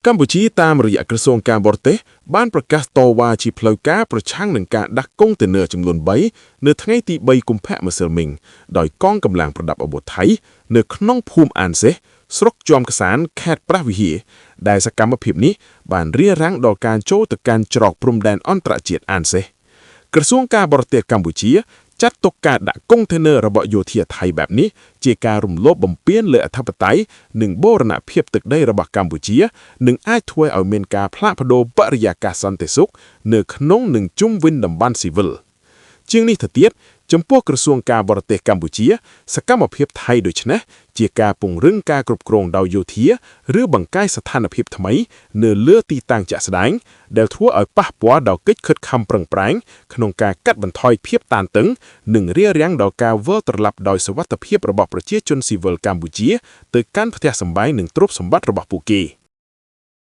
កម្ពុជាតាមរយៈក្រសួងការបរទេសបានប្រកាសតវ៉ាជាផ្លូវការប្រឆាំងនឹងការដាក់កុងតឺន័រចំនួន3នៅថ្ងៃទី3កុម្ភៈម្សិលមិញដោយកងកម្លាំងប្រដាប់អាវុធថៃនៅក្នុងភូមិអានសេះស្រុកជាំក្សានខេត្តព្រះវិហារដែលសកម្មភាពនេះបានរារាំងដល់ការចូលទៅកាន់ច្រកព្រំដែនអន្តរជាតិអានសេះក្រសួងការបរទេសកម្ពុជាចាត់ទុកការដាក់កុងតឺន័ររបស់យោធាថៃបែបនេះជាការរំលោភបំពានលើអធិបតេយ្យនិងបូរណភាពទឹកដីរបស់កម្ពុជានិងអាចធ្វើឲ្យមានការផ្លាស់ប្ដូរបរិយាកាសសន្តិសុខនៅក្នុងនិងជុំវិញតំបន់ស៊ីវិលជាងនេះទៅទៀតចំពោះក្រសួងការបរទេសកម្ពុជាសកម្មភាពថៃដូចនេះជាការពង្រឹងការគ្រប់គ្រងដោយយោធាឬបង្កើនស្ថានភាពថ្មីនៅលើទីតាំងជាក់ស្ដែងដែលធ្វើឲ្យប៉ះពាល់ដល់កិច្ចខិតខំប្រឹងប្រែងក្នុងការកាត់បន្ថយភាពតានតឹងនិងរារាំងដល់ការវិលត្រឡប់ដោយសុវត្ថិភាពរបស់ប្រជាជនស៊ីវិលកម្ពុជាទៅកាន់ផ្ទះសម្បែងនិងទ្រព្យសម្បត្តិរបស់ពួកគេ